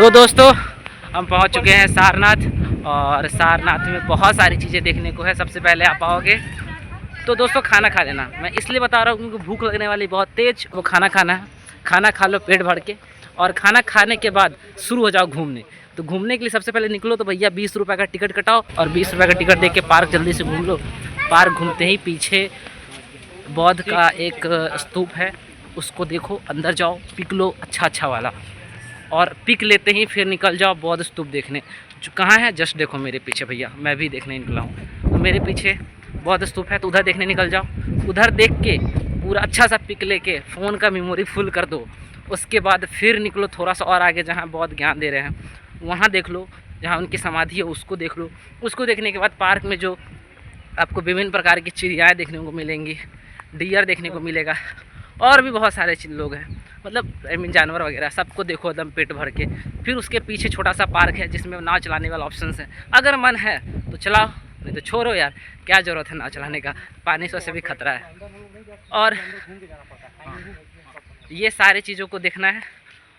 तो दोस्तों हम पहुंच चुके हैं सारनाथ। और सारनाथ में बहुत सारी चीज़ें देखने को है। सबसे पहले आप आओगे तो दोस्तों खाना खा लेना। मैं इसलिए बता रहा हूँ क्योंकि भूख लगने वाली बहुत तेज, वो खाना खाना है। खाना खा लो पेट भर के, और खाना खाने के बाद शुरू हो जाओ घूमने। तो घूमने के लिए सबसे पहले निकलो तो भैया 20 रुपये का टिकट कटाओ, और 20 रुपये का टिकट दे के पार्क जल्दी से घूम लो। पार्क घूमते ही पीछे बौद्ध का एक स्तूप है, उसको देखो, अंदर जाओ, पिक लो अच्छा वाला, और पिक लेते ही फिर निकल जाओ बौद्ध स्तूप देखने। जो कहाँ है जस्ट देखो मेरे पीछे भैया, मैं भी देखने निकला हूँ। तो मेरे पीछे बौद्ध स्तूप है, तो उधर देखने निकल जाओ। उधर देख के पूरा अच्छा सा पिक लेके फ़ोन का मेमोरी फुल कर दो। उसके बाद फिर निकलो थोड़ा सा और आगे, जहाँ बौद्ध ज्ञान दे रहे हैं वहाँ देख लो, जहाँ उनकी समाधि है उसको देख लो। उसको देखने के बाद पार्क में जो आपको विभिन्न प्रकार की चिड़ियाएँ देखने को मिलेंगी, डियर देखने को मिलेगा, और भी बहुत सारे लोग हैं, मतलब जानवर वगैरह, सबको देखो एकदम पेट भर के। फिर उसके पीछे छोटा सा पार्क है जिसमें नाव चलाने वाला ऑप्शन है। अगर मन है तो चलाओ, नहीं तो छोड़ो यार, क्या ज़रूरत है नाव चलाने का, पानी से भी खतरा है। और ये सारी चीज़ों को देखना है।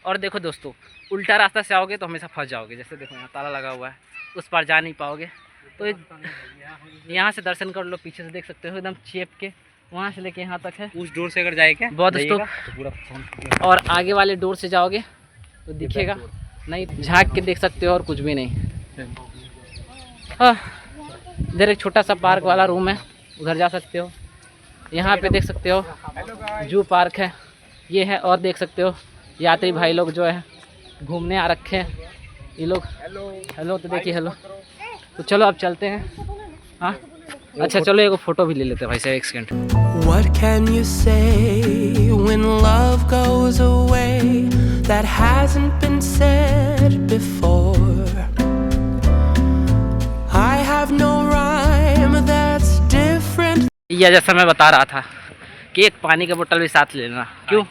और देखो दोस्तों, उल्टा रास्ता से आओगे तो हमेशा फंस जाओगे। जैसे देखो यहाँ ताला लगा हुआ है, उस पार जा नहीं पाओगे। तो यहाँ से दर्शन कर लो, पीछे से देख सकते हो एकदम चेप के, वहाँ से लेके यहाँ तक है। उस डोर से अगर जाए क्या बौद्ध स्तूप, और आगे वाले डोर से जाओगे तो दिखेगा नहीं, झाँक के देख सकते हो, और कुछ भी नहीं। हाँ, इधर एक छोटा सा पार्क वाला रूम है, उधर जा सकते हो। यहाँ पे देख सकते हो जू पार्क है, ये है। और देख सकते हो यात्री भाई लोग जो है घूमने आ रखे हैं, ये लोग हेलो तो देखिए हेलो। तो चलो अब चलते हैं। हाँ अच्छा चलो एक फ़ोटो भी ले लेते हैं भाई साहब, एक second. What can you say when love goes away that hasn't been said before? I have no rhyme that's different. या जैसा मैं बता रहा था कि एक पानी का बोतल भी साथ लेना। क्यों?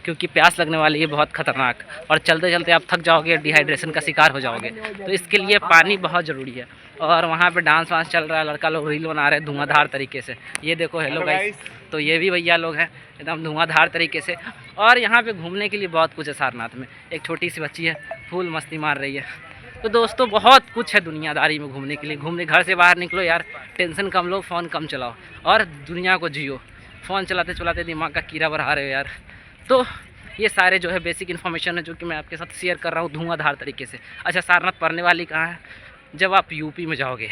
क्योंकि प्यास लगने वाली है बहुत ख़तरनाक, और चलते चलते आप थक जाओगे, डिहाइड्रेशन का शिकार हो जाओगे। तो इसके लिए पानी बहुत ज़रूरी है। और वहाँ पे डांस वांस चल रहा है, लड़का लोग रील बना रहे हैं धुआंधार तरीके से। ये देखो हेलो गाइस, तो ये भी भैया लोग हैं एकदम धुआंधार तरीके से। और यहाँ पे घूमने के लिए बहुत कुछ है सारनाथ में। एक छोटी सी बच्ची है, फुल मस्ती मार रही है। तो दोस्तों बहुत कुछ है दुनियादारी में घूमने के लिए। घूमने घर से बाहर निकलो यार, टेंशन कम लो, फ़ोन कम चलाओ और दुनिया को जियो। फ़ोन चलाते चलाते दिमाग का कीड़ा बढ़ा रहे हो यार। तो ये सारे जो है बेसिक इन्फॉर्मेशन है जो कि मैं आपके साथ शेयर कर रहा हूँ धुआंधार तरीके से। अच्छा, सारनाथ पड़ने वाली कहाँ है? जब आप यूपी में जाओगे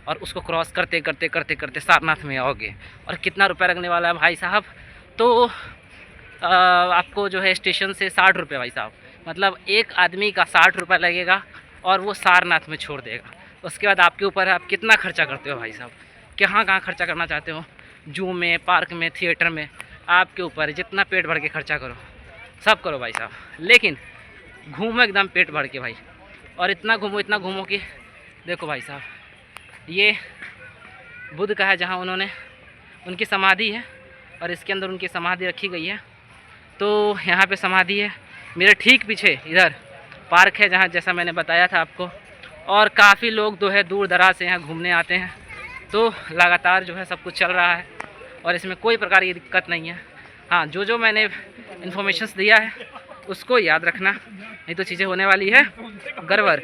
और उसको क्रॉस करते करते करते करते सारनाथ में आओगे। और कितना रुपया लगने वाला है भाई साहब? तो आपको जो है स्टेशन से 60 रुपये भाई साहब, मतलब एक आदमी का 60 रुपये लगेगा, और वो सारनाथ में छोड़ देगा। उसके बाद आपके ऊपर है आप कितना खर्चा करते हो भाई साहब, कहाँ खर्चा करना चाहते हो, जू में, पार्क में, थिएटर में, आपके ऊपर है। जितना पेट भर के खर्चा करो सब करो भाई साहब, लेकिन घूमो एकदम पेट भर के भाई। और इतना घूमो कि देखो भाई साहब, ये बुद्ध का है जहाँ उनकी समाधि है, और इसके अंदर उनकी समाधि रखी गई है। तो यहाँ पे समाधि है। मेरे ठीक पीछे इधर पार्क है जहाँ, जैसा मैंने बताया था आपको। और काफ़ी लोग जो है दूर दराज से यहाँ घूमने आते हैं। तो लगातार जो है सब कुछ चल रहा है, और इसमें कोई प्रकार की दिक्कत नहीं है। हाँ, जो मैंने इन्फॉर्मेशंस दिया है उसको याद रखना, नहीं तो चीज़ें होने वाली है गड़बड़।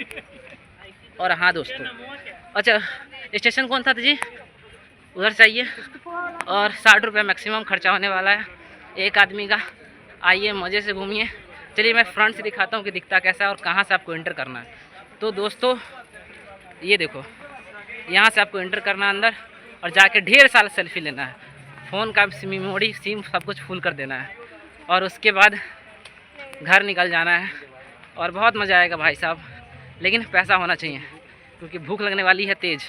और हाँ दोस्तों, अच्छा स्टेशन कौन था जी? उधर चाहिए। और 60 रुपये मैक्सिमम खर्चा होने वाला है एक आदमी का। आइए मज़े से घूमिए। चलिए मैं फ्रंट से दिखाता हूँ कि दिखता कैसा है और कहाँ से आपको एंटर करना है। तो दोस्तों ये देखो, यहाँ से आपको एंटर करना अंदर, और जाके ढेर सारा सेल्फी लेना है। फ़ोन का मेमोरी सिम सब कुछ फुल कर देना है, और उसके बाद घर निकल जाना है। और बहुत मज़ा आएगा भाई साहब, लेकिन पैसा होना चाहिए क्योंकि भूख लगने वाली है तेज़।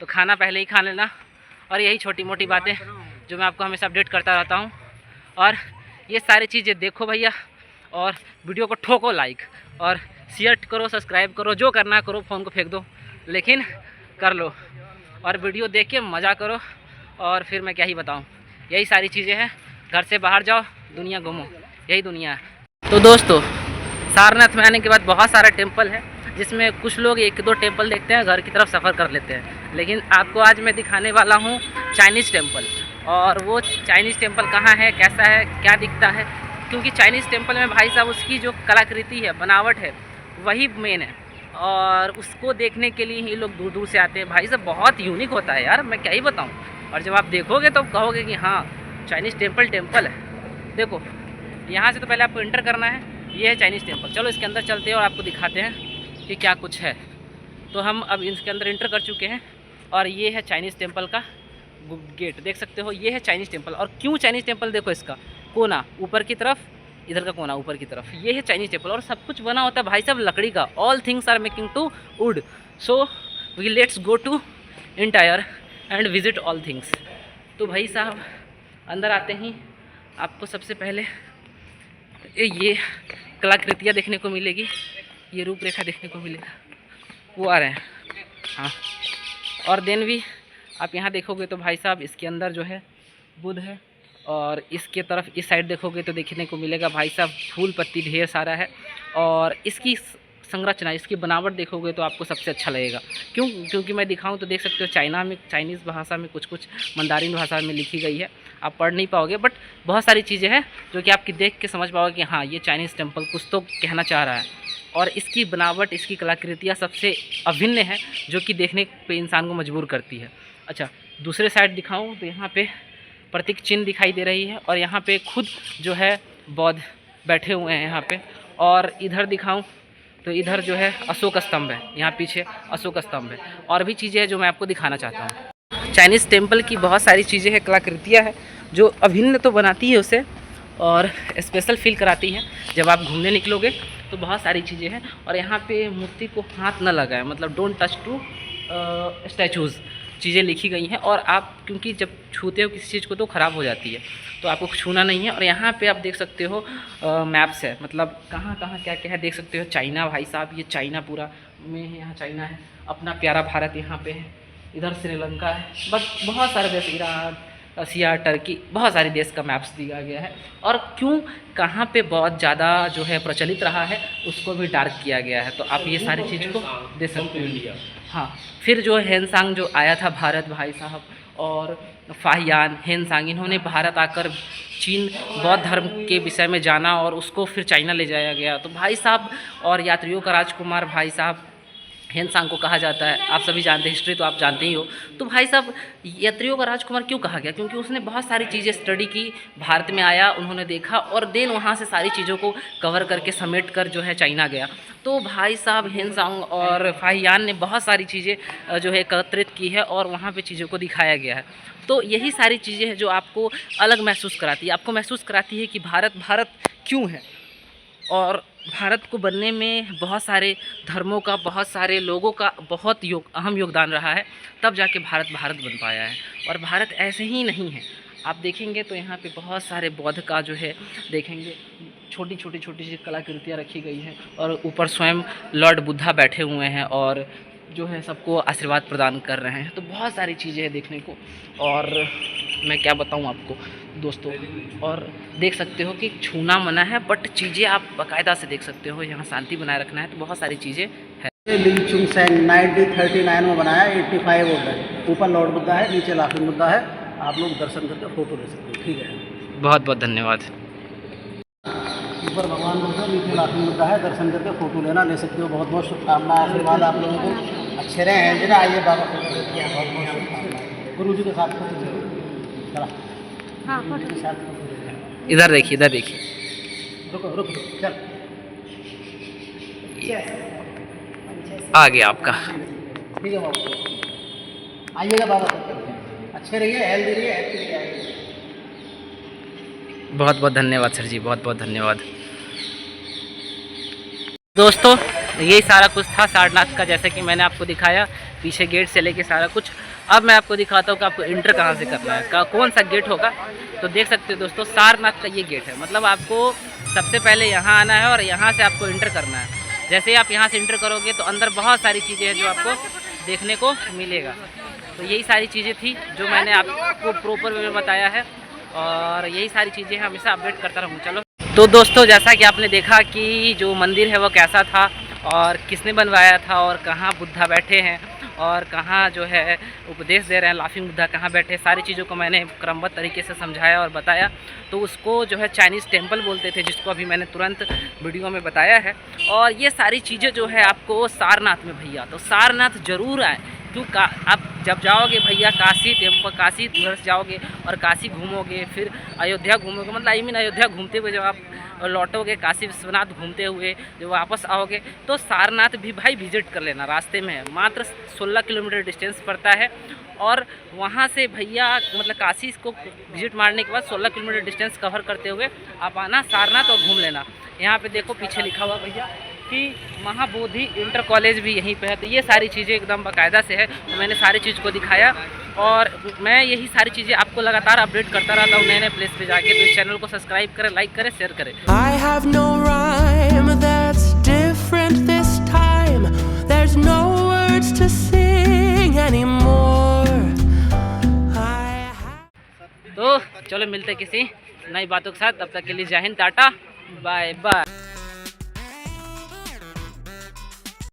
तो खाना पहले ही खा लेना। और यही छोटी मोटी बातें जो मैं आपको हमेशा अपडेट करता रहता हूँ। और ये सारी चीज़ें देखो भैया, और वीडियो को ठोको लाइक, और शेयर करो, सब्सक्राइब करो, जो करना करो, फ़ोन को फेंक दो लेकिन कर लो। और वीडियो देख के मज़ा करो। और फिर मैं क्या ही बताऊँ, यही सारी चीज़ें हैं। घर से बाहर जाओ, दुनिया घूमो, यही दुनिया है। तो दोस्तों सारनाथ में आने के बाद बहुत सारा टेम्पल है, जिसमें कुछ लोग 1-2 टेम्पल देखते हैं, घर की तरफ सफ़र कर लेते हैं। लेकिन आपको आज मैं दिखाने वाला हूँ चाइनीज़ टेम्पल। और वो चाइनीज़ टेम्पल कहाँ है, कैसा है, क्या दिखता है, क्योंकि चाइनीज़ टेम्पल में भाई साहब उसकी जो कलाकृति है, बनावट है, वही मेन है, और उसको देखने के लिए ही लोग दूर दूर से आते हैं। भाई साहब बहुत यूनिक होता है यार, मैं क्या ही बताऊँ। और जब आप देखोगे तो कहोगे कि हाँ चाइनीज़ टेम्पल है। देखो यहाँ से तो पहले आपको इंटर करना है, ये है चाइनीज़ टेम्पल। चलो इसके अंदर चलते हैं और आपको दिखाते हैं कि क्या कुछ है। तो हम अब इसके अंदर इंटर कर चुके हैं और ये है चाइनीज़ टेम्पल का गेट, देख सकते हो। ये है चाइनीज़ टेम्पल। और क्यों चाइनीज़ टेम्पल, देखो इसका कोना ऊपर की तरफ, इधर का कोना ऊपर की तरफ, ये है चाइनीज़ टेम्पल। और सब कुछ बना होता है भाई साहब लकड़ी का। All things are making to wood. So we let's go to entire and visit all things. तो भाई साहब अंदर आते ही आपको सबसे पहले ये कलाकृतियाँ देखने को मिलेगी, ये रूपरेखा देखने को मिलेगा, वो आ रहे हैं। हाँ, और देन भी आप यहाँ देखोगे तो भाई साहब इसके अंदर जो है बुद्ध है, और इसके तरफ इस साइड देखोगे तो देखने को मिलेगा भाई साहब फूल पत्ती ढेर सारा है। और इसकी संरचना, इसकी बनावट देखोगे तो आपको सबसे अच्छा लगेगा। क्योंकि मैं दिखाऊं तो देख सकते हो चाइना में, चाइनीज़ भाषा में कुछ मंदारिन भाषा में लिखी गई है, आप पढ़ नहीं पाओगे, बट बहुत सारी चीज़ें हैं जो कि आपकी देख के समझ पाओगे कि हाँ ये चाइनीज़ टेम्पल कुछ तो कहना चाह रहा है। और इसकी बनावट, इसकी कलाकृतियाँ सबसे अभिन्न है, जो कि देखने पे इंसान को मजबूर करती है। अच्छा, दूसरे साइड दिखाऊँ तो यहाँ पे प्रतीक चिन्ह दिखाई दे रही है, और यहाँ पे खुद जो है बौद्ध बैठे हुए हैं यहाँ पे। और इधर दिखाऊं तो इधर जो है अशोक स्तंभ है, यहाँ पीछे अशोक स्तंभ है। और भी चीज़ें हैं जो मैं आपको दिखाना चाहता हूँ। चाइनीज़ टेम्पल की बहुत सारी चीज़ें हैं, कलाकृतियाँ हैं, जो अभिन्न तो बनाती है उसे और स्पेशल फील कराती है। जब आप घूमने निकलोगे तो बहुत सारी चीज़ें हैं। और यहाँ पे मूर्ति को हाथ न लगाएं, मतलब डोंट टच टू स्टैचूज़, चीज़ें लिखी गई हैं। और आप क्योंकि जब छूते हो किसी चीज़ को तो ख़राब हो जाती है, तो आपको छूना नहीं है। और यहाँ पे आप देख सकते हो मैप्स है, मतलब कहाँ कहाँ क्या क्या है देख सकते हो। चाइना भाई साहब, ये चाइना पूरा में है, यहाँ चाइना है, अपना प्यारा भारत यहाँ पे है, इधर श्रीलंका है, बस बहुत सारे देश, ईरान, रसिया, टर्की, बहुत सारे देश का मैप्स दिया गया है। और क्यों कहाँ पे बहुत ज़्यादा जो है प्रचलित रहा है उसको भी डार्क किया गया है, तो आप ये सारी चीज़ को देख सकते हो। हाँ, फिर जो हेनसांग जो आया था भारत भाई साहब, और फाहियान, हेनसांग, इन्होंने भारत आकर चीन बौद्ध धर्म के विषय में जाना और उसको फिर चाइना ले जाया गया। तो भाई साहब, और यात्रियों का राजकुमार भाई साहब हेनसांग को कहा जाता है, आप सभी जानते हैं, हिस्ट्री तो आप जानते ही हो। तो भाई साहब यात्रियों का राजकुमार क्यों कहा गया? क्योंकि उसने बहुत सारी चीज़ें स्टडी की, भारत में आया, उन्होंने देखा, और देन वहाँ से सारी चीज़ों को कवर करके समेट कर जो है चाइना गया। तो भाई साहब हेनसांग और फाहियान ने बहुत सारी चीज़ें जो है एकत्रित की है, और वहाँ पर चीज़ों को दिखाया गया है। तो यही सारी चीज़ें हैं जो आपको अलग महसूस कराती है, आपको महसूस कराती है कि भारत क्यों है। और भारत को बनने में बहुत सारे धर्मों का, बहुत सारे लोगों का बहुत अहम योगदान रहा है, तब जाके भारत बन पाया है। और भारत ऐसे ही नहीं है, आप देखेंगे तो यहाँ पे बहुत सारे बौद्ध का जो है देखेंगे, छोटी छोटी कलाकृतियाँ रखी गई हैं, और ऊपर स्वयं लॉर्ड बुद्धा बैठे हुए हैं और जो है सबको आशीर्वाद प्रदान कर रहे हैं। तो बहुत सारी चीज़ें हैं देखने को, और मैं क्या बताऊं आपको दोस्तों। और देख सकते हो कि छूना मना है, बट चीज़ें आप बाकायदा से देख सकते हो, यहाँ शांति बनाए रखना है, तो बहुत सारी चीज़ें हैं। लिंगचुंग सेन 1939 में बनाया, 85 वोल्ट है, ऊपर लॉर्ड बुद्धा है, नीचे लाफिंग बुद्धा है, आप लोग दर्शन करके फोटो ले सकते हो। ठीक है, बहुत बहुत धन्यवाद। ऊपर भगवान बुद्धा, नीचे लाफिंग बुद्धा है, दर्शन करके फोटो लेना ले सकते हो। बहुत बहुत शुभकामनाएं, आशीर्वाद आप लोगों को अच्छे रहे हैं जरा। आइए बाबा, बहुत बहुत शुभकामनाएं। गुरु जी के साथ फोटो चला, हाँ गुरु जी के साथ फोटो। इधर देखिए, इधर देखिए, रुको चल, आ गया आपका। ठीक है बाबा, आइएगा बाबा, अच्छे रहिए, हेल्दी रहिए, हैप्पी रहिए। बहुत बहुत धन्यवाद सर जी, बहुत बहुत धन्यवाद। दोस्तों यही सारा कुछ था सारनाथ का, जैसे कि मैंने आपको दिखाया पीछे गेट से लेके सारा कुछ। अब मैं आपको दिखाता हूँ कि आपको इंटर कहाँ से करना है, कौन सा गेट होगा। तो देख सकते हो दोस्तों, सारनाथ का ये गेट है, मतलब आपको सबसे पहले यहाँ आना है और यहाँ से आपको इंटर करना है। जैसे ही आप यहाँ से इंटर करोगे तो अंदर बहुत सारी चीज़ें हैं जो आपको देखने को मिलेगा। तो यही सारी चीज़ें थी जो मैंने आपको प्रॉपर वे में बताया है, और यही सारी चीज़ें हमेशा अपडेट करता रहूँ। चलो तो दोस्तों, जैसा कि आपने देखा कि जो मंदिर है वो कैसा था और किसने बनवाया था और कहाँ बुद्धा बैठे हैं और कहाँ जो है उपदेश दे रहे हैं, लाफिंग बुद्धा कहाँ बैठे, सारी चीज़ों को मैंने क्रमबद्ध तरीके से समझाया और बताया। तो उसको जो है चाइनीज़ टेम्पल बोलते थे, जिसको अभी मैंने तुरंत वीडियो में बताया है। और ये सारी चीज़ें जो है आपको सारनाथ में भैया, तो सारनाथ ज़रूर आए, क्यों आप जब जाओगे भैया काशी टेम्पल, काशी उधर से जाओगे और काशी घूमोगे, फिर अयोध्या घूमोगे, मतलब अयोध्या घूमते हुए जब आप लौटोगे, काशी विश्वनाथ घूमते हुए जब वापस आओगे, तो सारनाथ भी भाई विजिट कर लेना। रास्ते में है, मात्र 16 किलोमीटर डिस्टेंस पड़ता है। और वहाँ से भैया मतलब काशी को विजिट मारने के बाद 16 किलोमीटर डिस्टेंस कवर करते हुए आप आना सारनाथ और घूम लेना। यहाँ पे देखो पीछे लिखा हुआ भैया कि महाबोधि इंटर कॉलेज भी यहीं पे है। तो ये सारी चीज़ें एकदम बाकायदा से है, तो मैंने सारी चीज़ को दिखाया और मैं यही सारी चीज़ें आपको लगातार अपडेट करता रहता हूँ नए नए प्लेस पे जाके। तो इस चैनल को सब्सक्राइब करें, लाइक करें, शेयर करें। I have no rhyme that's different this time. There's no words to sing anymore. तो चलो मिलते किसी नई बातों के साथ, तब तक के लिए जय हिंद, टाटा, बाय बाय।